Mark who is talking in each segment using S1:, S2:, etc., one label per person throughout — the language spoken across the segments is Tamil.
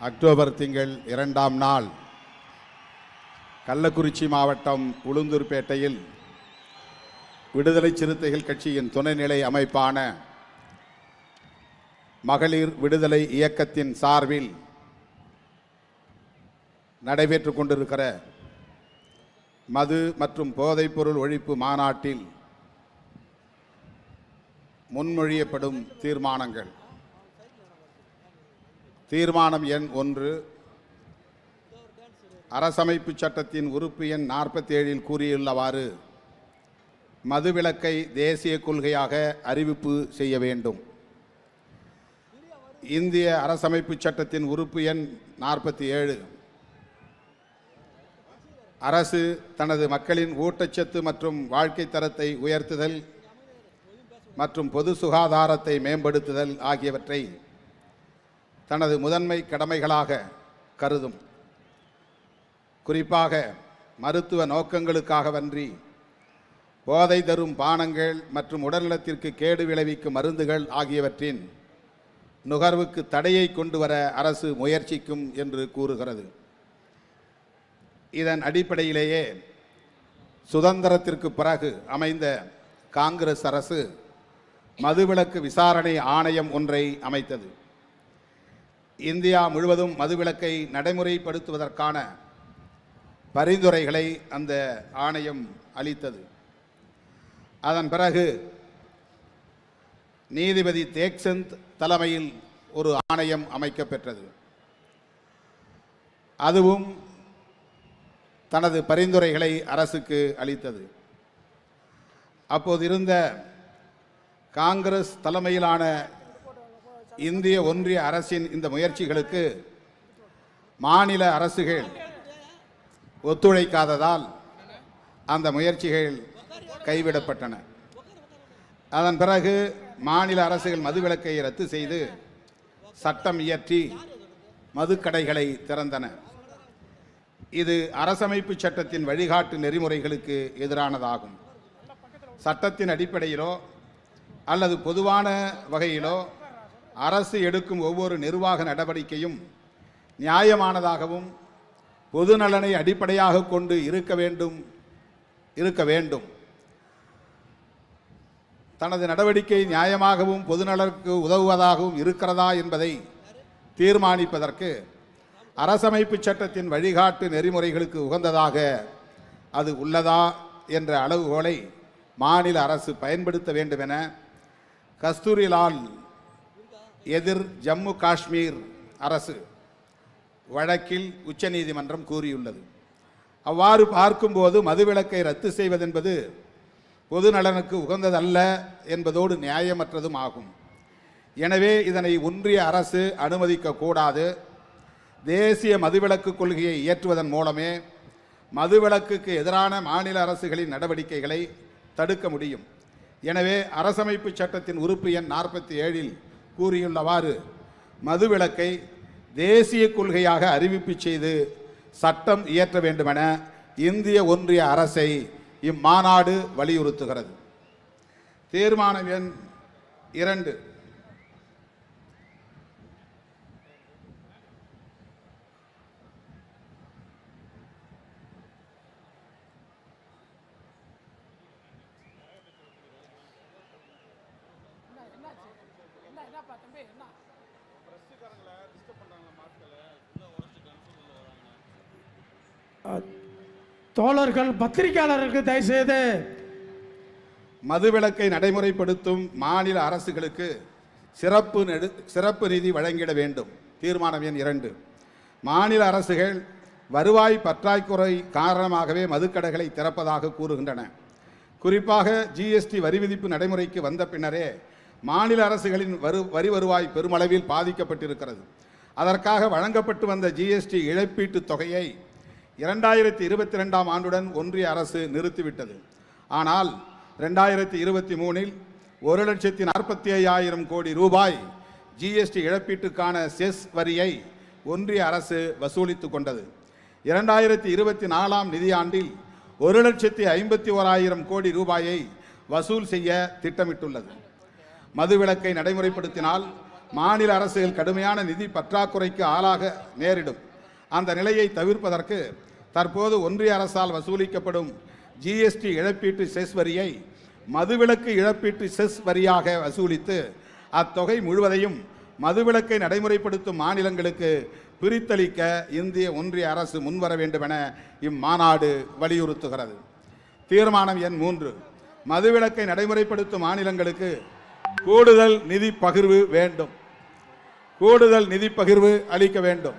S1: அக்டோபர் திங்கள் 2ஆம் நாள் கள்ளக்குறிச்சி மாவட்டம் உளுந்தூர்பேட்டையில் விடுதலை சிறுத்தைகள் கட்சியின் துணைநிலை அமைப்பான மகளிர் விடுதலை இயக்கத்தின் சார்பில் நடைபெற்றுக் கொண்டிருக்கிற மது மற்றும் போதைப்பொருள் ஒழிப்பு மாநாட்டில் முன்மொழியப்படும் தீர்மானங்கள். தீர்மானம் எண் 1, அரசமைப்பு சட்டத்தின் உறுப்பு எண் 47 கூறியுள்ளவாறு மதுவிலக்கை தேசிய கொள்கையாக அறிவிப்பு செய்ய வேண்டும். இந்திய அரசமைப்பு சட்டத்தின் உறுப்பு எண் 47 அரசு தனது மக்களின் ஊட்டச்சத்து மற்றும் வாழ்க்கை தரத்தை உயர்த்துதல் மற்றும் பொது சுகாதாரத்தை மேம்படுத்துதல் ஆகியவற்றை தனது முதன்மை கடமைகளாக கருதும். குறிப்பாக மருத்துவ நோக்கங்களுக்காகவன்றி போதை தரும் பானங்கள் மற்றும் உடல்நலத்திற்கு கேடு விளைவிக்கும் மருந்துகள் ஆகியவற்றின் நுகர்வுக்கு தடையை கொண்டு வர அரசு முயற்சிக்கும் என்று கூறுகிறது. இதன் அடிப்படையிலேயே சுதந்திரத்திற்கு பிறகு அமைந்த காங்கிரஸ் அரசு மதுவிலக்கு விசாரணை ஆணையம் ஒன்றை அமைத்தது. இந்தியா முழுவதும் மதுவிலக்கை நடைமுறைப்படுத்துவதற்கான பரிந்துரைகளை அந்த ஆணையம் அளித்தது. அதன் பிறகு நீதிபதி தேக்சந்த் தலைமையில் ஒரு ஆணையம் அமைக்கப்பெற்றது. அதுவும் தனது பரிந்துரைகளை அரசுக்கு அளித்தது. அப்போது இருந்த காங்கிரஸ் தலைமையிலான இந்திய ஒன்றிய அரசின் இந்த முயற்சிகளுக்கு மாநில அரசுகள் ஒத்துழைக்காததால் அந்த முயற்சிகள் கைவிடப்பட்டன. அதன் பிறகு மாநில அரசுகள் மதுவிலக்கை ரத்து செய்து சட்டம் இயற்றி மதுக்கடைகளை திறந்தன. இது அரசமைப்பு சட்டத்தின் வழிகாட்டு நெறிமுறைகளுக்கு எதிரானதாகும். சட்டத்தின் அடிப்படையிலோ அல்லது பொதுவான வகையிலோ அரசு எடுக்கும் ஒவ்வொரு நிர்வாக நடவடிக்கையும் நியாயமானதாகவும் பொது நலனை அடிப்படையாக கொண்டு இருக்க வேண்டும். தனது நடவடிக்கை நியாயமாகவும் பொதுநலனுக்கு உதவுவதாகவும் இருக்கிறதா என்பதை தீர்மானிப்பதற்கு அரசமைப்பு சட்டத்தின் வழிகாட்டு நெறிமுறைகளுக்கு உகந்ததாக அது உள்ளதா என்ற அளவுகோலை மாநில அரசு பயன்படுத்த வேண்டும் என கஸ்தூரிலால் எதிர் ஜம்மு காஷ்மீர் அரசு வழக்கில் உச்சநீதிமன்றம் கூறியுள்ளது. அவ்வாறு பார்க்கும்போது மதுவிலக்கை ரத்து செய்வதென்பது பொது நலனுக்கு உகந்ததல்ல என்பதோடு நியாயமற்றதும் ஆகும். எனவே இதனை ஒன்றிய அரசு அனுமதிக்க கூடாது. தேசிய மதுவிலக்கு கொள்கையை இயற்றுவதன் மூலமே மதுவிலக்குக்கு எதிரான மாநில அரசுகளின் நடவடிக்கைகளை தடுக்க முடியும். எனவே அரசமைப்பு சட்டத்தின் உறுப்பு எண் 47 கூறியுள்ளவாறு மதுவிலக்கை தேசிய கொள்கையாக அறிவிப்பு செய்து சட்டம் இயற்ற வேண்டுமென இந்திய ஒன்றிய அரசை இம்மாநாடு வலியுறுத்துகிறது. தீர்மானம் எண் 2,
S2: தோழர்கள் பத்திரிகையாளர்களுக்கு தயவுசெய்து
S1: மதுவிலக்கை நடைமுறைப்படுத்தும் மாநில அரசுகளுக்கு சிறப்பு நிதி வழங்கிட வேண்டும். தீர்மானம் எண் 2, மாநில அரசுகள் வருவாய் பற்றாக்குறை காரணமாகவே மதுக்கடைகளை திறப்பதாக கூறுகின்றன. குறிப்பாக ஜிஎஸ்டி வரி விதிப்பு நடைமுறைக்கு வந்த பின்னரே மாநில அரசுகளின் வரி வருவாய் பெருமளவில் பாதிக்கப்பட்டிருக்கிறது. அதற்காக வழங்கப்பட்டு வந்த ஜிஎஸ்டி இழப்பீட்டு தொகையை 2022ஆம் ஆண்டுடன் ஒன்றிய அரசு நிறுத்திவிட்டது. ஆனால் 2023இல் 1,45,000 கோடி ரூபாய் ஜிஎஸ்டி இழப்பீட்டுக்கான செஸ் வரியை ஒன்றிய அரசு வசூலித்து கொண்டது. 2024ஆம் நிதியாண்டில் 1,51,000 கோடி ரூபாயை வசூல் செய்ய திட்டமிட்டுள்ளது. மதுவிலக்கை நடைமுறைப்படுத்தினால் மாநில அரசுகள் கடுமையான நிதி பற்றாக்குறைக்கு ஆளாக நேரிடும். அந்த நிலையை தவிர்ப்பதற்கு தற்போது ஒன்றிய அரசால் வசூலிக்கப்படும் ஜிஎஸ்டி இழப்பீட்டு செஸ் வரியை மதுவிலக்கு இழப்பீட்டு செஸ் வரியாக வசூலித்து அத்தொகை முழுவதையும் மதுவிலக்கை நடைமுறைப்படுத்தும் மாநிலங்களுக்கு பிரித்தளிக்க இந்திய ஒன்றிய அரசு முன்வர வேண்டும் என இம்மாநாடு வலியுறுத்துகிறது. தீர்மானம் எண் 3, மதுவிலக்கை நடைமுறைப்படுத்தும் மாநிலங்களுக்கு கூடுதல் நிதி பகிர்வு வேண்டும். கூடுதல் நிதி பகிர்வு அளிக்க வேண்டும்.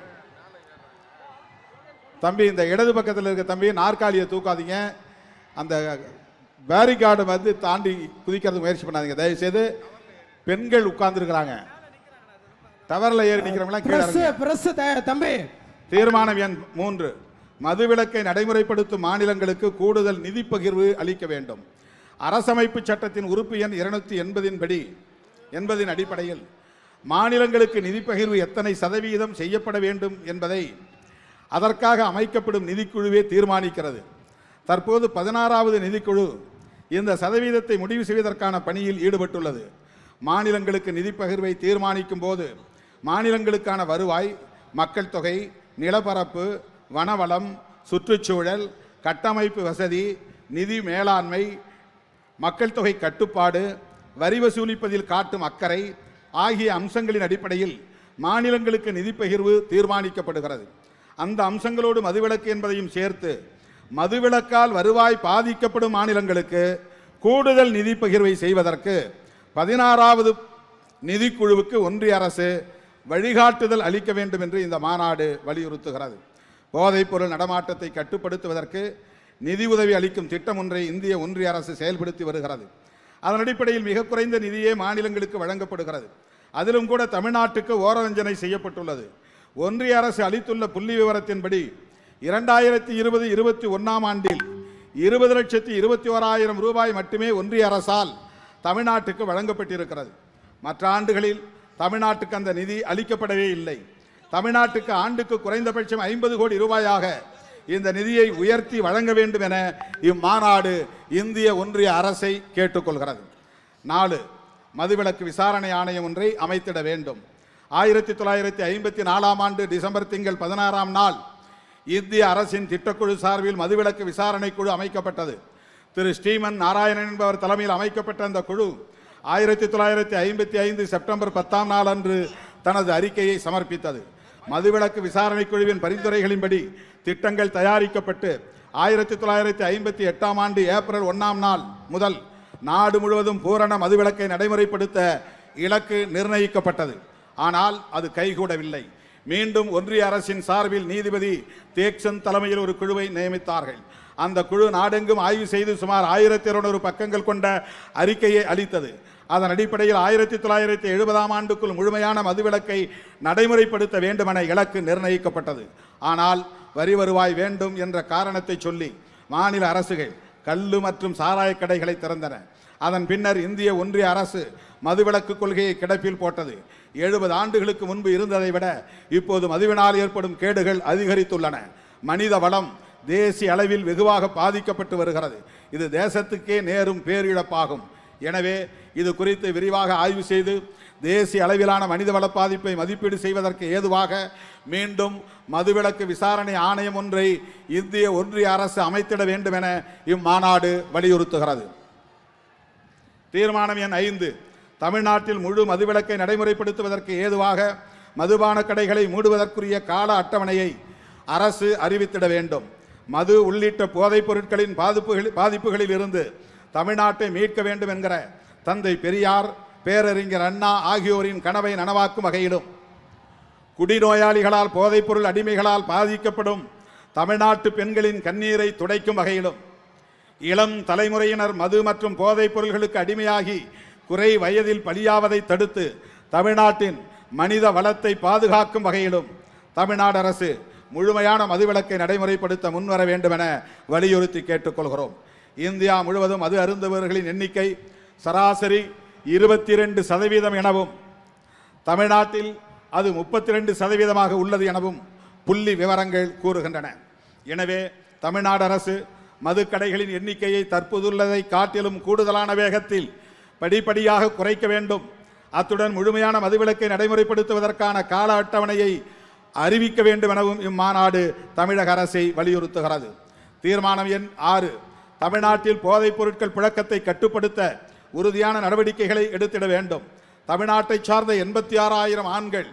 S1: தம்பி, இந்த இடது பக்கத்தில் இருக்க தம்பி, நாற்காலியை தூக்காதீங்க. அந்த பேரிகார்டு வந்து தாண்டி குதிக்கிறது முயற்சி பண்ணாதீங்க தயவுசெய்து. பெண்கள் உட்கார்ந்துருக்கிறாங்க, டவரில் ஏறி நிற்கிறவங்களாம்
S2: தம்பி.
S1: தீர்மானம் எண் 3, மதுவிலக்கை நடைமுறைப்படுத்தும் மாநிலங்களுக்கு கூடுதல் நிதி பகிர்வு அளிக்க வேண்டும். அரசமைப்பு சட்டத்தின் உறுப்பு எண் 280 அடிப்படையில் மாநிலங்களுக்கு நிதி பகிர்வு எத்தனை சதவீதம் செய்யப்பட வேண்டும் என்பதை அதற்காக அமைக்கப்படும் நிதிக்குழுவே தீர்மானிக்கிறது. தற்போது 16வது நிதிக்குழு இந்த சதவீதத்தை முடிவு செய்வதற்கான பணியில் ஈடுபட்டுள்ளது. மாநிலங்களுக்கு நிதி பகிர்வை தீர்மானிக்கும் போது மாநிலங்களுக்கான வருவாய், மக்கள் தொகை, நிலப்பரப்பு, வனவளம், சுற்றுச்சூழல், கட்டமைப்பு வசதி, நிதி மேலாண்மை, மக்கள் தொகை கட்டுப்பாடு, வரி வசூலிப்பதில் காட்டும் அக்கறை ஆகிய அம்சங்களின் அடிப்படையில் மாநிலங்களுக்கு நிதி பகிர்வு தீர்மானிக்கப்படுகிறது. அந்த அம்சங்களோடு மதுவிலக்கு என்பதையும் சேர்த்து மதுவிலக்கால் வருவாய் பாதிக்கப்படும் மாநிலங்களுக்கு கூடுதல் நிதி பகிர்வை செய்வதற்கு 16வது நிதிக்குழுவுக்கு ஒன்றிய அரசு வழிகாட்டுதல் அளிக்க வேண்டும் என்று இந்த மாநாடு வலியுறுத்துகிறது. போதைப்பொருள் நடமாட்டத்தை கட்டுப்படுத்துவதற்கு நிதி உதவி அளிக்கும் திட்டம் ஒன்றை இந்திய ஒன்றிய அரசு செயல்படுத்தி வருகிறது. அதன் அடிப்படையில் மிக குறைந்த நிதியே மாநிலங்களுக்கு வழங்கப்படுகிறது. அதிலும் கூட தமிழ்நாட்டுக்கு ஓரவஞ்சனை செய்யப்பட்டுள்ளது. ஒன்றிய அரசு அளித்துள்ள புள்ளி விவரத்தின்படி 2020-21 ஆண்டில் 20,21,000 ரூபாய் மட்டுமே ஒன்றிய அரசால் தமிழ்நாட்டுக்கு வழங்கப்பட்டிருக்கிறது. மற்ற ஆண்டுகளில் தமிழ்நாட்டுக்கு அந்த நிதி அளிக்கப்படவே இல்லை. தமிழ்நாட்டுக்கு ஆண்டுக்கு குறைந்தபட்சம் 50 கோடி ரூபாயாக இந்த நிதியை உயர்த்தி வழங்க வேண்டும் என இம்மாநாடு இந்திய ஒன்றிய அரசை கேட்டுக்கொள்கிறது. 4, மதுவிலக்கு விசாரணை ஆணையம் ஒன்றை அமைத்திட வேண்டும். 1954 ஆண்டு டிசம்பர் திங்கள் 16ஆம் நாள் இந்திய அரசின் திட்டக்குழு சார்பில் மதுவிலக்கு விசாரணை குழு அமைக்கப்பட்டது. திரு ஸ்ரீமன் நாராயணன் என்பவர் தலைமையில் அமைக்கப்பட்ட அந்த குழு 1955 செப்டம்பர் 10ஆம் நாள் அன்று தனது அறிக்கையை சமர்ப்பித்தது. மதுவிலக்கு விசாரணை குழுவின் பரிந்துரைகளின்படி திட்டங்கள் தயாரிக்கப்பட்டு 1958ஆம் ஆண்டு ஏப்ரல் 1ஆம் நாள் முதல் நாடு முழுவதும் பூரண மதுவிலக்கை நடைமுறைப்படுத்த இலக்கு நிர்ணயிக்கப்பட்டது. ஆனால் அது கைகூடவில்லை. மீண்டும் ஒன்றிய அரசின் சார்பில் நீதிபதி தேக்சந்த் தலைமையில் ஒரு குழுவை நியமித்தார்கள். அந்த குழு நாடெங்கும் ஆய்வு செய்து சுமார் 1200 பக்கங்கள் கொண்ட அறிக்கையை அளித்தது. அதன் அடிப்படையில் 1970ஆம் ஆண்டுக்குள் முழுமையான மதுவிலக்கை நடைமுறைப்படுத்த வேண்டுமென இலக்கு நிர்ணயிக்கப்பட்டது. ஆனால் வரி வருவாய் வேண்டும் என்ற காரணத்தை சொல்லி மாநில அரசுகள் கள்ளு மற்றும் சாராய கடைகளை திறந்தன. அதன் பின்னர் இந்திய ஒன்றிய அரசு மதுவிலக்கு கொள்கையை கிடப்பில் போட்டது. 70 ஆண்டுகளுக்கு முன்பு இருந்ததை விட இப்போது மதுவினால் ஏற்படும் கேடுகள் அதிகரித்துள்ளன. மனித வளம் தேசிய அளவில் வெகுவாக பாதிக்கப்பட்டு வருகிறது. இது தேசத்துக்கே நேரும் பேரிழப்பாகும். எனவே இது குறித்து விரிவாக ஆய்வு செய்து தேசிய அளவிலான மனிதவள பாதிப்பை மதிப்பீடு செய்வதற்கு ஏதுவாக மீண்டும் மதுவிலக்கு விசாரணை ஆணையம் ஒன்றை இந்திய ஒன்றிய அரசு அமைத்திட வேண்டும் என இம்மாநாடு வலியுறுத்துகிறது. தீர்மானம் எண் 5, தமிழ்நாட்டில் முழு மதுவிலக்கை நடைமுறைப்படுத்துவதற்கு ஏதுவாக மதுபான கடைகளை மூடுவதற்குரிய கால அட்டவணையை அரசு அறிவித்திட வேண்டும். மது உள்ளிட்ட போதைப் பொருட்களின் பாதிப்புகளில் இருந்து தமிழ்நாட்டை மீட்க வேண்டும் என்கிற தந்தை பெரியார், பேரறிஞர் அண்ணா ஆகியோரின் கனவை நனவாக்கும் வகையிலும் குடிநோயாளிகளால் போதைப்பொருள் அடிமைகளால் பாதிக்கப்படும் தமிழ்நாட்டு பெண்களின் கண்ணீரை துடைக்கும் வகையிலும் இளம் தலைமுறையினர் மது மற்றும் போதைப் பொருள்களுக்கு அடிமையாகி குறை வயதில் பலியாவதை தடுத்து தமிழ்நாட்டின் மனித வளத்தை பாதுகாக்கும் வகையிலும் தமிழ்நாடு அரசு முழுமையான மதுவிலக்கை நடைமுறைப்படுத்த முன்வர வேண்டும் என வலியுறுத்தி கேட்டுக்கொள்கிறோம். இந்தியா முழுவதும் மது அருந்துபவர்களின் எண்ணிக்கை சராசரி 22% எனவும் தமிழ்நாட்டில் அது 32% உள்ளது எனவும் புள்ளி விவரங்கள் கூறுகின்றன. எனவே தமிழ்நாடு அரசு மதுக்கடைகளின் எண்ணிக்கையை தற்போதுள்ளதை காட்டிலும் கூடுதலான வேகத்தில் படிப்படியாக குறைக்க வேண்டும். அத்துடன் முழுமையான மதுவிலக்கை நடைமுறைப்படுத்துவதற்கான கால அட்டவணையை அறிவிக்க வேண்டும் எனவும் இம்மாநாடு தமிழக அரசை வலியுறுத்துகிறது. தீர்மானம் எண் 6, தமிழ்நாட்டில் போதைப் பொருட்கள் புழக்கத்தை கட்டுப்படுத்த உறுதியான நடவடிக்கைகளை எடுத்திட வேண்டும். தமிழ்நாட்டை சார்ந்த 86,000 ஆண்கள்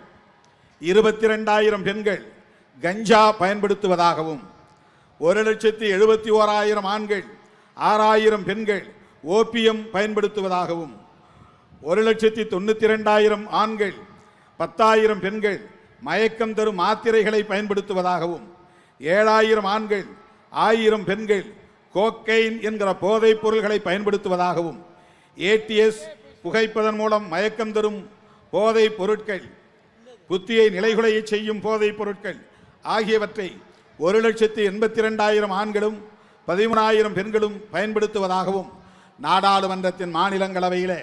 S1: 22,000 பெண்கள் கஞ்சா பயன்படுத்துவதாகவும் 1,71,000 ஆண்கள் 6,000 பெண்கள் ஓபியம் பயன்படுத்துவதாகவும் 1,92,000 ஆண்கள் 10,000 பெண்கள் மயக்கம் தரும் மாத்திரைகளை பயன்படுத்துவதாகவும் 7,000 ஆண்கள் 1,000 பெண்கள் கோக்கைன் என்கிற போதைப் பொருள்களை பயன்படுத்துவதாகவும் ஏடிஎஸ் புகைப்பதன் மூலம் மயக்கம் தரும் போதைப் பொருட்கள், புத்தியை நிலைகுலைய செய்யும் போதைப் பொருட்கள் ஆகியவற்றை 1,82,000 ஆண்களும் 13,000 பெண்களும் பயன்படுத்துவதாகவும் நாடாளுமன்றத்தின் மாநிலங்களவையிலே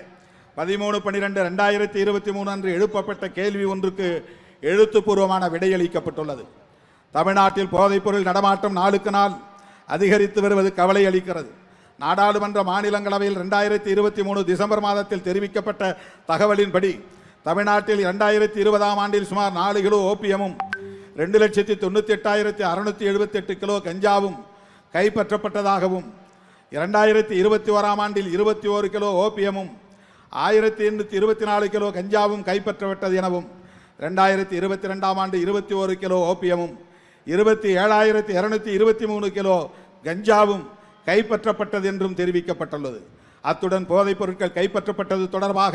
S1: 13/12/2023 அன்று எழுப்பப்பட்ட கேள்வி ஒன்றுக்கு எழுத்துப்பூர்வமான விடையளிக்கப்பட்டுள்ளது. தமிழ்நாட்டில் போதைப்பொருள் நடமாட்டம் நாளுக்கு நாள் அதிகரித்து வருவது கவலை அளிக்கிறது. நாடாளுமன்ற மாநிலங்களவையில் 2023 டிசம்பர் மாதத்தில் தெரிவிக்கப்பட்ட தகவலின்படி தமிழ்நாட்டில் 2020ஆம் ஆண்டில் சுமார் 4 கிலோ ஓபியமும் 2,98,678 கிலோ கஞ்சாவும் கைப்பற்றப்பட்டதாகவும் 2021ஆம் ஆண்டில் 21 கிலோ ஓபியமும் 1,824 கிலோ கஞ்சாவும் கைப்பற்றப்பட்டது எனவும் 2022ஆம் ஆண்டு 21 கிலோ ஓபியமும் 27,223 கிலோ கஞ்சாவும் கைப்பற்றப்பட்டது என்றும் தெரிவிக்கப்பட்டுள்ளது. அத்துடன் போதைப் பொருட்கள் கைப்பற்றப்பட்டது தொடர்பாக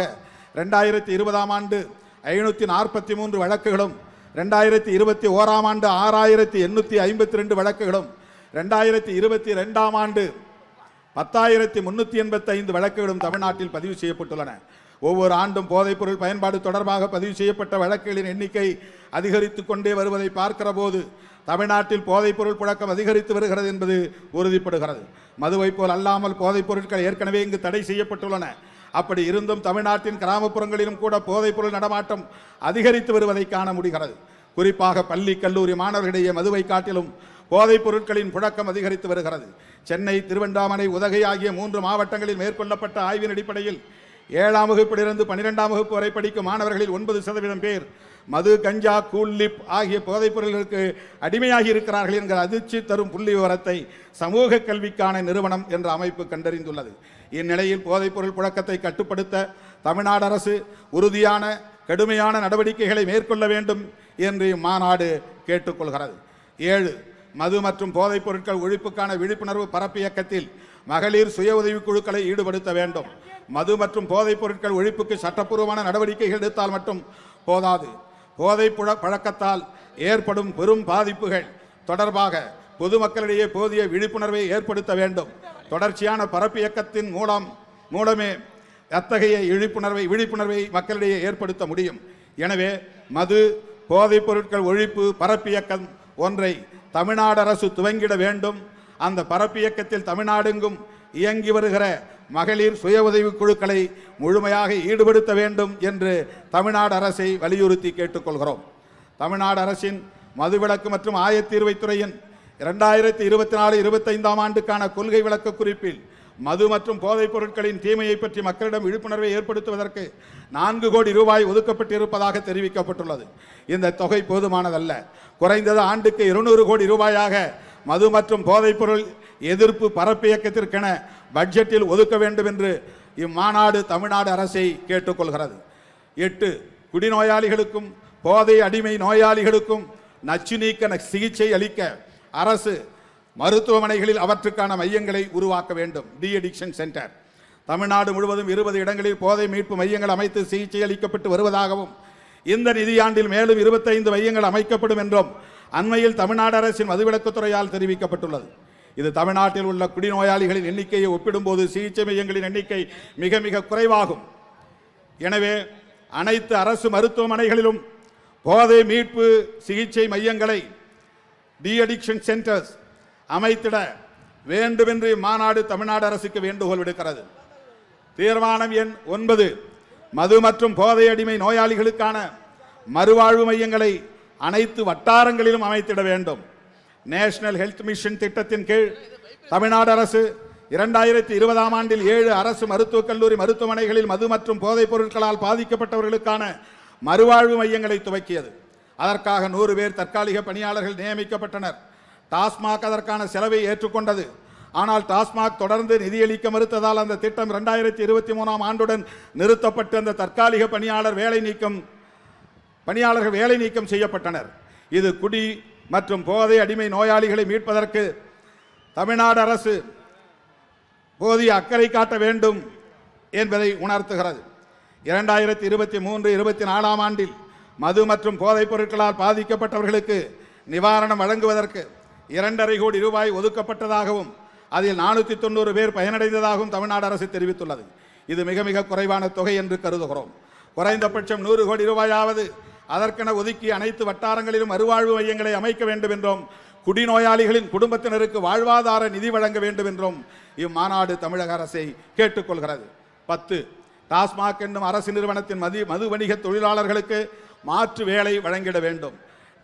S1: 2020ஆம் ஆண்டு 543 வழக்குகளும் 2021ஆம் ஆண்டு 6,852 வழக்குகளும் 2022ஆம் ஆண்டு 10,385 வழக்குகளும் தமிழ்நாட்டில் பதிவு செய்யப்பட்டுள்ளன. ஒவ்வொரு ஆண்டும் போதைப்பொருள் பயன்பாடு தொடர்பாக பதிவு செய்யப்பட்ட வழக்குகளின் எண்ணிக்கை அதிகரித்து கொண்டே வருவதை பார்க்கிற போது தமிழ்நாட்டில் போதைப்பொருள் புழக்கம் அதிகரித்து வருகிறது என்பது உறுதிப்படுகிறது. மதுவை போல் அல்லாமல் போதைப் பொருட்கள் ஏற்கனவே இங்கு தடை செய்யப்பட்டுள்ளன. அப்படி இருந்தும் தமிழ்நாட்டின் கிராமப்புறங்களிலும் கூட போதைப்பொருள் நடமாட்டம் அதிகரித்து வருவதை காண முடிகிறது. குறிப்பாக பள்ளி கல்லூரி மாணவர்களிடையே மதுவை காட்டிலும் போதைப் பொருட்களின் புழக்கம் அதிகரித்து வருகிறது. சென்னை, திருவண்ணாமலை, உதகை ஆகிய 3 மாவட்டங்களில் மேற்கொள்ளப்பட்ட ஆய்வின் அடிப்படையில் 7ஆம் வகுப்பிலிருந்து 12ஆம் வகுப்பு வரை படிக்கும் மாணவர்களில் 9% பேர் மது, கஞ்சா, கூல்லிப் ஆகிய போதைப் பொருள்களுக்கு அடிமையாகி இருக்கிறார்கள் என்கிற அதிர்ச்சி தரும் புள்ளி விவரத்தை சமூக கல்விக்கான நிறுவனம் என்ற அமைப்பு கண்டறிந்துள்ளது. இந்நிலையில் போதைப் பொருள் புழக்கத்தை கட்டுப்படுத்த தமிழ்நாடு அரசு உறுதியான கடுமையான நடவடிக்கைகளை மேற்கொள்ள வேண்டும் என்று இம்மாநாடு கேட்டுக்கொள்கிறது. 7. மது மற்றும் போதைப் பொருட்கள் ஒழிப்புக்கான விழிப்புணர்வு பரப்பு இயக்கத்தில் மகளிர் சுய உதவிக் குழுக்களை ஈடுபடுத்த வேண்டும். மது மற்றும் போதைப் பொருட்கள் ஒழிப்புக்கு சட்டப்பூர்வமான நடவடிக்கைகள் எடுத்தால் மட்டும் போதாது. போதைப் பழக்கத்தால் ஏற்படும் பெரும் பாதிப்புகள் தொடர்பாக பொதுமக்களிடையே போதிய விழிப்புணர்வை ஏற்படுத்த வேண்டும். தொடர்ச்சியான பரப்பு இயக்கத்தின் மூலமே அத்தகைய விழிப்புணர்வை மக்களிடையே ஏற்படுத்த முடியும். எனவே மது போதைப் பொருட்கள் ஒழிப்பு பரப்பு இயக்கம் ஒன்றை தமிழ்நாடு அரசு துவங்கிட வேண்டும். அந்த பரப்பு இயக்கத்தில் தமிழ்நாடெங்கும் இயங்கி வருகிற மகளிர் சுய உதவி குழுக்களை முழுமையாக ஈடுபடுத்த வேண்டும் என்று தமிழ்நாடு அரசை வலியுறுத்தி கேட்டுக்கொள்கிறோம். தமிழ்நாடு அரசின் மதுவிலக்கு மற்றும் ஆயத்தீர்வைத்துறையின் 2024-25ஆம் ஆண்டுக்கான கொள்கை விளக்க குறிப்பில் மது மற்றும் போதைப் பொருட்களின் தீமையை பற்றி மக்களிடம் விழிப்புணர்வை ஏற்படுத்துவதற்கு 4 கோடி ரூபாய் ஒதுக்கப்பட்டிருப்பதாக தெரிவிக்கப்பட்டுள்ளது. இந்த தொகை போதுமானதல்ல. குறைந்தது ஆண்டுக்கு 200 கோடி ரூபாயாக மது மற்றும் போதைப் பொருள் எதிர்ப்பு பரப்பு இயக்கத்திற்கென பட்ஜெட்டில் ஒதுக்க வேண்டும் என்று இம்மாநாடு தமிழ்நாடு அரசை கேட்டுக்கொள்கிறது. 8. குடிநோயாளிகளுக்கும் போதை அடிமை நோயாளிகளுக்கும் நச்சு நீக்க சிகிச்சை அளிக்க அரசு மருத்துவமனைகளில் அவற்றுக்கான மையங்களை உருவாக்க வேண்டும். De addiction centre. தமிழ்நாடு முழுவதும் 20 இடங்களில் போதை மீட்பு மையங்கள் அமைத்து சிகிச்சை அளிக்கப்பட்டு வருவதாகவும் இந்த நிதியாண்டில் மேலும் 25 மையங்கள் அமைக்கப்படும் என்றும் அண்மையில் தமிழ்நாடு அரசின் மதுவிலக்குத்துறையால் தெரிவிக்கப்பட்டுள்ளது. இது தமிழ்நாட்டில் உள்ள குடிநோயாளிகளின் எண்ணிக்கையை ஒப்பிடும்போது சிகிச்சை மையங்களின் எண்ணிக்கை மிக மிக குறைவாகும். எனவே அனைத்து அரசு மருத்துவமனைகளிலும் போதை மீட்பு சிகிச்சை மையங்களை டி அடிக்ஷன் சென்டர்ஸ் அமைத்திட வேண்டும் என்று இம்மாநாடு தமிழ்நாடு அரசுக்கு வேண்டுகோள் விடுக்கிறது. தீர்மானம் எண் 9. மது மற்றும் போதை அடிமை நோயாளிகளுக்கான மறுவாழ்வு மையங்களை அனைத்து வட்டாரங்களிலும் அமைத்திட வேண்டும். நேஷனல் ஹெல்த் மிஷன் திட்டத்தின் கீழ் தமிழ்நாடு அரசு 2020ஆம் ஆண்டில் 7 அரசு மருத்துவக் கல்லூரி மருத்துவமனைகளில் மது மற்றும் போதைப் பொருட்களால் பாதிக்கப்பட்டவர்களுக்கான மறுவாழ்வு மையங்களை துவக்கியது. அதற்காக 100 பேர் தற்காலிக பணியாளர்கள் நியமிக்கப்பட்டனர். டாஸ்மாக் அதற்கான செலவை ஏற்றுக்கொண்டது. ஆனால் டாஸ்மாக் தொடர்ந்து நிதியளிக்க மறுத்ததால் அந்த திட்டம் 2023ஆம் ஆண்டுடன் நிறுத்தப்பட்டு அந்த தற்காலிக பணியாளர்கள் வேலை நீக்கம் செய்யப்பட்டனர். இது குடி மற்றும் போதை அடிமை நோயாளிகளை மீட்பதற்கு தமிழ்நாடு அரசு போதிய அக்கறை காட்ட வேண்டும் என்பதை உணர்த்துகிறது. 2023-24ஆம் ஆண்டில் மது மற்றும் போதைப் பொருட்களால் பாதிக்கப்பட்டவர்களுக்கு நிவாரணம் வழங்குவதற்கு 2.5 கோடி ரூபாய் ஒதுக்கப்பட்டதாகவும் அதில் 490 பேர் பயனடைந்ததாகவும் தமிழ்நாடு அரசு தெரிவித்துள்ளது. இது மிக மிக குறைவான தொகை என்று கருதுகிறோம். குறைந்தபட்சம் 100 கோடி ரூபாயாவது அதற்கென ஒதுக்கி அனைத்து வட்டாரங்களிலும் மறுவாழ்வு மையங்களை அமைக்க வேண்டும் என்றும் குடிநோயாளிகளின் குடும்பத்தினருக்கு வாழ்வாதார நிதி வழங்க வேண்டும் என்றும் இம்மாநாடு தமிழக அரசை கேட்டுக்கொள்கிறது. 10. டாஸ்மாக் என்னும் அரசு நிறுவனத்தின் மது வணிக தொழிலாளர்களுக்கு மாற்று வேலை வழங்கிட வேண்டும்.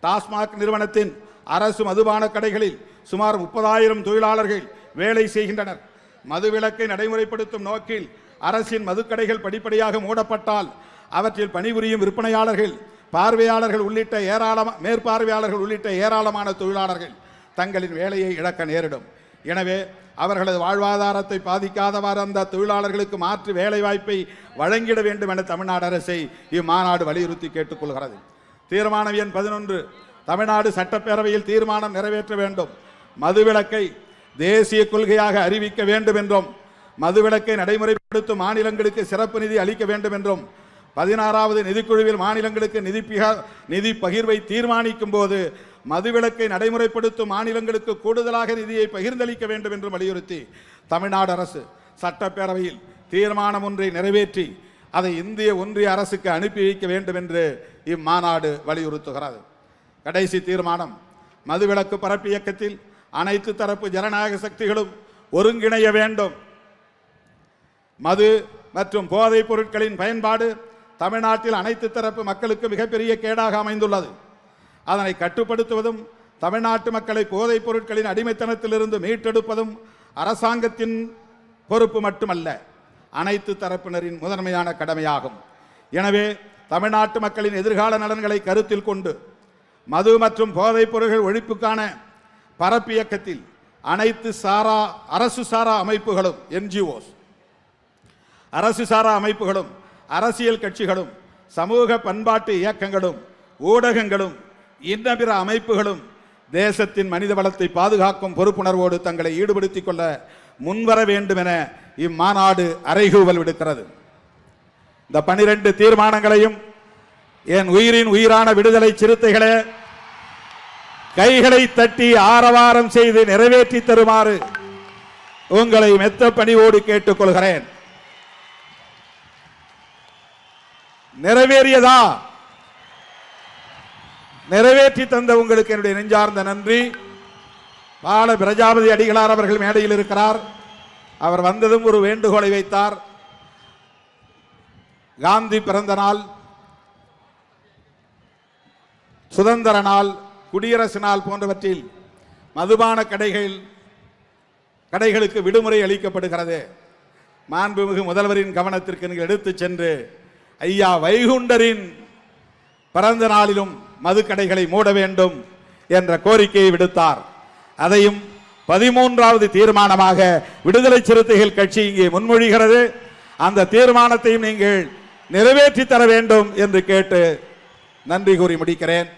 S1: டாஸ்மாக் நிறுவனத்தின் அரசு மதுபான கடைகளில் சுமார் 30,000 தொழிலாளர்கள் வேலை செய்கின்றனர். மதுவிலக்கை நடைமுறைப்படுத்தும் நோக்கில் அரசின் மதுக்கடைகள் படிப்படியாக மூடப்பட்டால் அவற்றில் பணிபுரியும் விற்பனையாளர்கள், மேற்பார்வையாளர்கள் உள்ளிட்ட ஏராளமான தொழிலாளர்கள் தங்களின் வேலையை இழக்க நேரிடும். எனவே அவர்களது வாழ்வாதாரத்தை பாதிக்காதவாறு அந்த தொழிலாளர்களுக்கு மாற்று வேலை வாய்ப்பை வழங்கிட வேண்டும் என தமிழ்நாடு அரசை இம்மாநாடு வலியுறுத்தி கேட்டுக்கொள்கிறது. தீர்மானம் எண் 11. தமிழ்நாடு சட்டப்பேரவையில் தீர்மானம் நிறைவேற்ற வேண்டும். மதுவிலக்கை தேசிய கொள்கையாக அறிவிக்க வேண்டும் என்றும் மதுவிலக்கை நடைமுறைப்படுத்தும் மாநிலங்களுக்கு சிறப்பு நிதி அளிக்க வேண்டும் என்றும் 16வது நிதிக்குழுவில் மாநிலங்களுக்கு நிதி பகிர்வை தீர்மானிக்கும் போது மதுவிலக்கை நடைமுறைப்படுத்தும் மாநிலங்களுக்கு கூடுதலாக நிதியை பகிர்ந்தளிக்க வேண்டும் என்று வலியுறுத்தி தமிழ்நாடு அரசு சட்டப்பேரவையில் தீர்மானம் ஒன்றை நிறைவேற்றி அதை இந்திய ஒன்றிய அரசுக்கு அனுப்பி வைக்க வேண்டும் என்று இம்மாநாடு வலியுறுத்துகிறது. கடைசி தீர்மானம். மதுவிலக்கு பரப்பு இயக்கத்தில் அனைத்து தரப்பு ஜனநாயக சக்திகளும் ஒருங்கிணைய வேண்டும். மது மற்றும் போதைப் பொருட்களின் பயன்பாடு தமிழ்நாட்டில் அனைத்து தரப்பு மக்களுக்கு மிகப்பெரிய கேடாக அமைந்துள்ளது. அதனை கட்டுப்படுத்துவதும் தமிழ்நாட்டு மக்களை போதைப் பொருட்களின் அடிமைத்தனத்திலிருந்து மீட்டெடுப்பதும் அரசாங்கத்தின் பொறுப்பு மட்டுமல்ல, அனைத்து தரப்பினரின் முதன்மையான கடமையாகும். எனவே தமிழ்நாட்டு மக்களின் எதிர்கால நலன்களை கருத்தில் கொண்டு மது மற்றும் போதைப் பொருட்கள் ஒழிப்புக்கான பரப்பு இயக்கத்தில் அனைத்து அரசு சாரா அமைப்புகளும், NGOs, அரசு சாரா அமைப்புகளும், அரசியல் கட்சிகளும், சமூக பண்பாட்டு இயக்கங்களும், ஊடகங்களும், இன்ன பிற அமைப்புகளும் தேசத்தின் மனித வளத்தை பாதுகாக்கும் பொறுப்புணர்வோடு தங்களை ஈடுபடுத்திக் கொள்ள முன்வர வேண்டும் என இம்மாநாடு அறைகூவல் விடுக்கிறது. இந்த 12 தீர்மானங்களையும் என் உயிரின் உயிரான விடுதலை சிறுத்தைகளே கைகளை தட்டி ஆரவாரம் செய்து நிறைவேற்றி தருமாறு உங்களை மெத்த பணிவோடு கேட்டுக்கொள்கிறேன். நிறைவேறியதா? நிறைவேற்றி தந்த உங்களுக்கு என்னுடைய நெஞ்சார்ந்த நன்றி. பால பிரஜாபதி அடிகளார் அவர்கள் மேடையில் இருக்கிறார். அவர் வந்ததும் ஒரு வேண்டுகோளை வைத்தார். காந்தி பிறந்த நாள், சுதந்திர நாள், குடியரசு நாள் போன்றவற்றில் மதுபான கடைகளுக்கு விடுமுறை அளிக்கப்படுகிறது. மாண்புமிகு முதல்வரின் கவனத்திற்கு நீங்கள் எடுத்துச் சென்று ஐயா வைகுண்டரின் பிறந்த நாளிலும் மதுக்கடைகளை மூட வேண்டும் என்ற கோரிக்கையை விடுத்தார். அதையும் 13வது தீர்மானமாக விடுதலை சிறுத்தைகள் கட்சி இங்கே முன்மொழிகிறது. அந்த தீர்மானத்தையும் நீங்கள் நிறைவேற்றி தர வேண்டும் என்று கேட்டு நன்றி கூறி முடிக்கிறேன்.